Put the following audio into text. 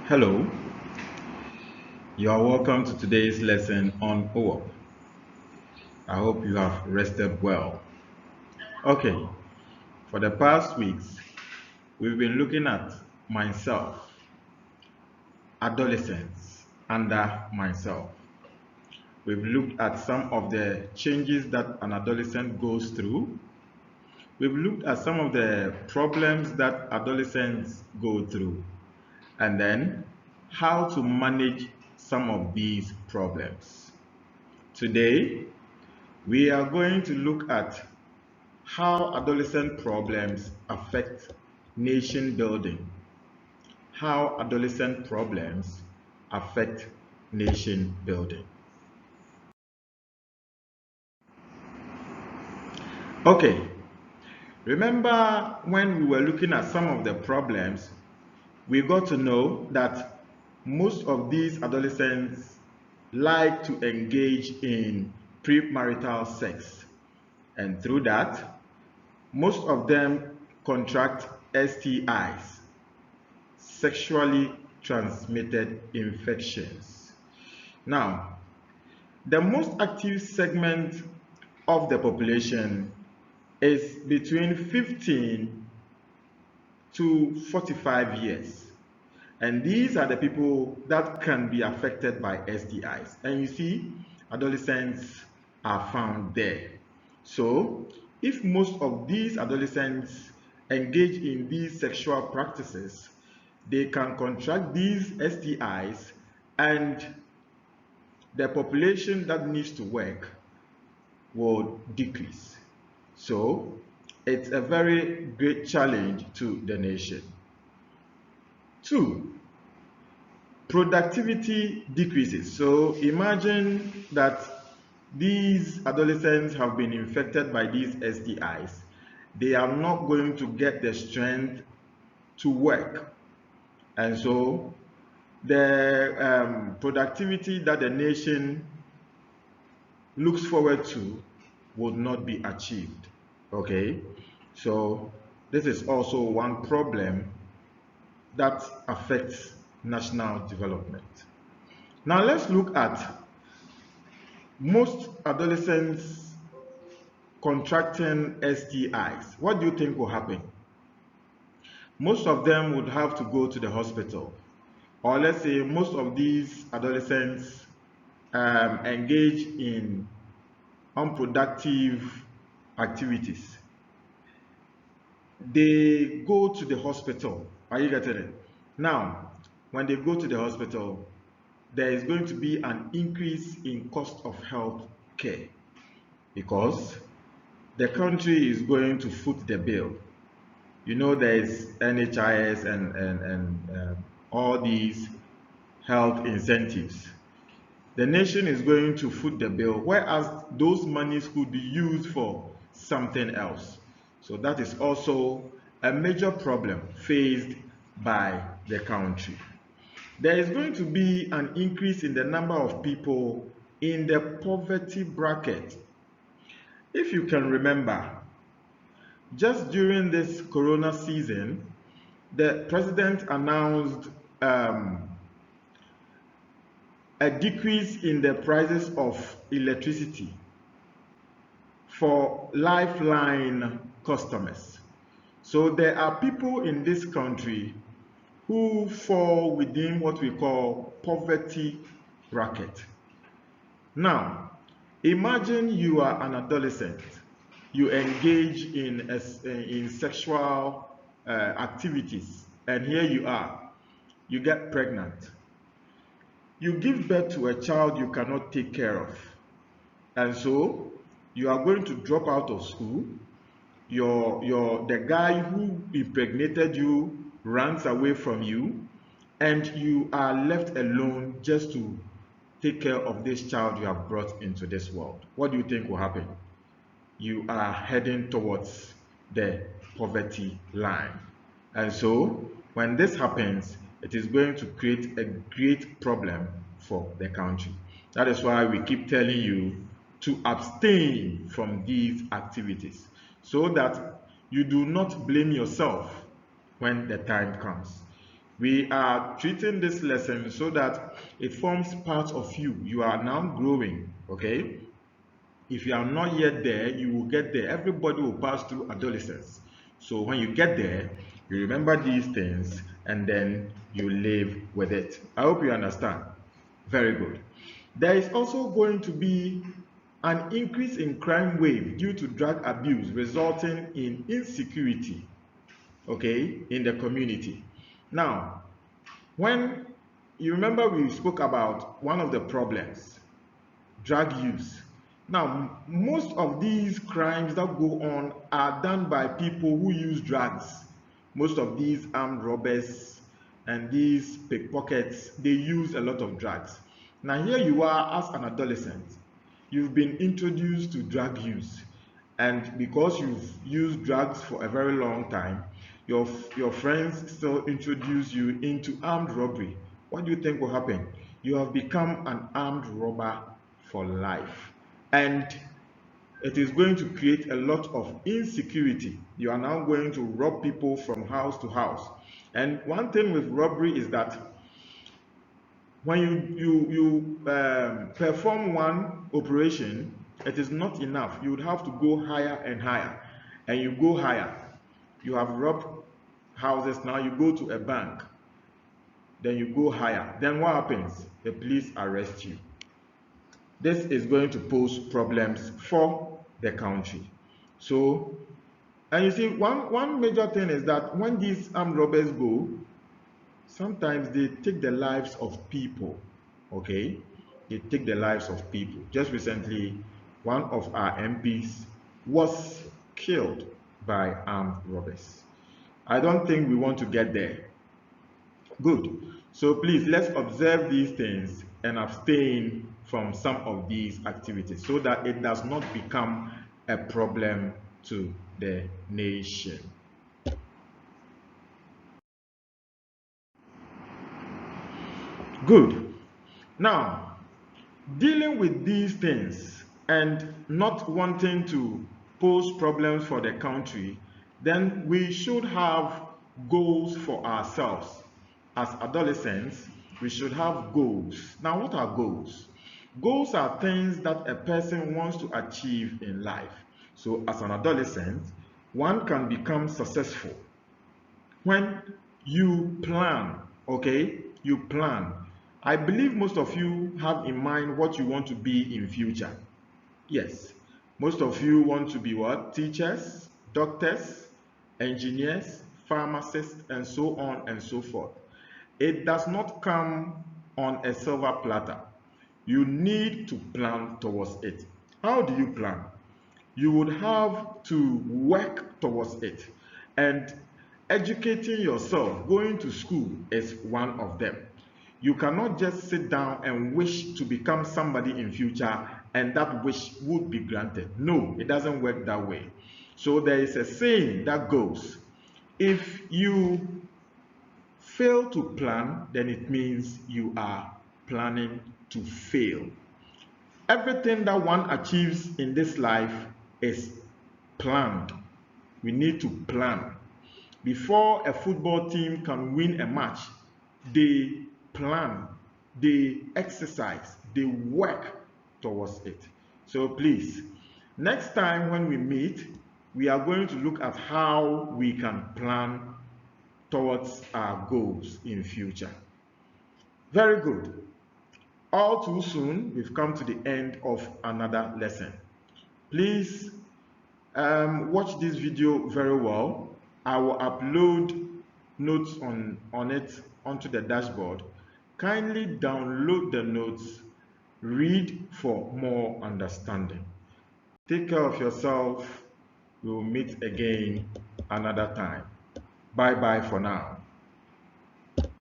Hello, you are welcome to today's lesson on OWOP. I hope you have rested well. Okay, for the past weeks, we've been looking at myself, adolescence, under myself. We've looked at some of the changes that an adolescent goes through. We've looked at some of the problems that adolescents go through, and then how to manage some of these problems. Today, we are going to look at how adolescent problems affect nation building. How adolescent problems affect nation building. Okay, remember when we were looking at some of the problems, we got to know that most of these adolescents like to engage in premarital sex. And through that, most of them contract STIs, sexually transmitted infections. Now, the most active segment of the population is between 15 to 45 years. And these are the people that can be affected by STIs. And you see, adolescents are found there. So, if most of these adolescents engage in these sexual practices, they can contract these STIs, and the population that needs to work will decrease. So, it's a very great challenge to the nation. Two, productivity decreases. So imagine that these adolescents have been infected by these STIs. They are not going to get the strength to work. And so the productivity that the nation looks forward to would not be achieved. Okay, so this is also one problem that affects national development. Now let's look at most adolescents contracting STIs. What do you think will happen? Most of them would have to go to the hospital. Or let's say most of these adolescents engage in unproductive activities. They go to the hospital. Are you getting it? Now, when they go to the hospital, there is going to be an increase in cost of health care because the country is going to foot the bill. You know, there is NHIS and all these health incentives. The nation is going to foot the bill, whereas those monies could be used for something else. So that is also a major problem faced by the country. There is going to be an increase in the number of people in the poverty bracket. If you can remember, just during this corona season, the president announced a decrease in the prices of electricity for lifeline customers. So there are people in this country who fall within what we call poverty bracket. Now, imagine you are an adolescent. You engage in sexual activities, and here you are. You get pregnant. You give birth to a child you cannot take care of. And so, you are going to drop out of school. The guy who impregnated you runs away from you, and you are left alone just to take care of this child you have brought into this world. What do you think will happen? You are heading towards the poverty line. And so when this happens, it is going to create a great problem for the country. That is why we keep telling you to abstain from these activities so that you do not blame yourself when the time comes. We are treating this lesson so that it forms part of you. You are now growing, okay? If you are not yet there, you will get there. Everybody will pass through adolescence. So when you get there, you remember these things and then you live with it. I hope you understand. Very good. There is also going to be an increase in crime wave due to drug abuse, resulting in insecurity, okay, in the community. Now, when you remember, we spoke about one of the problems, drug use. Now, most of these crimes that go on are done by people who use drugs. Most of these armed robbers and these pickpockets, they use a lot of drugs. Now, here you are as an adolescent. You've been introduced to drug use. And because you've used drugs for a very long time, your friends still introduce you into armed robbery. What do you think will happen? You have become an armed robber for life. And it is going to create a lot of insecurity. You are now going to rob people from house to house. And one thing with robbery is that when you perform one operation, it is not enough. You would have to go higher and higher, and you go higher. You have robbed houses, now you go to a bank, then you go higher. Then what happens? The police arrest you. This is going to pose problems for the country. So, and you see, one major thing is that when these armed robbers go, sometimes they take the lives of people, okay? They take the lives of people. Just recently, one of our MPs was killed by armed robbers. I don't think we want to get there. Good. So please, let's observe these things and abstain from some of these activities so that it does not become a problem to the nation. Good. Now, dealing with these things and not wanting to pose problems for the country, then we should have goals for ourselves. As adolescents, we should have goals. Now, what are goals? Goals are things that a person wants to achieve in life. So, as an adolescent, one can become successful when you plan, okay? You plan. I believe most of you have in mind what you want to be in future. Yes, most of you want to be what? Teachers, doctors, engineers, pharmacists, and so on and so forth. It does not come on a silver platter. You need to plan towards it. How do you plan? You would have to work towards it. And educating yourself, going to school is one of them. You cannot just sit down and wish to become somebody in future and that wish would be granted. No, it doesn't work that way. So there is a saying that goes, if you fail to plan, then it means you are planning to fail. Everything that one achieves in this life is planned. We need to plan. Before a football team can win a match, they plan, they exercise, they work towards it. So please, next time when we meet, we are going to look at how we can plan towards our goals in future. Very good. All too soon, we've come to the end of another lesson. Please watch this video very well. I will upload notes on it onto the dashboard. Kindly download the notes, read for more understanding. Take care of yourself. We'll meet again another time. Bye bye for now.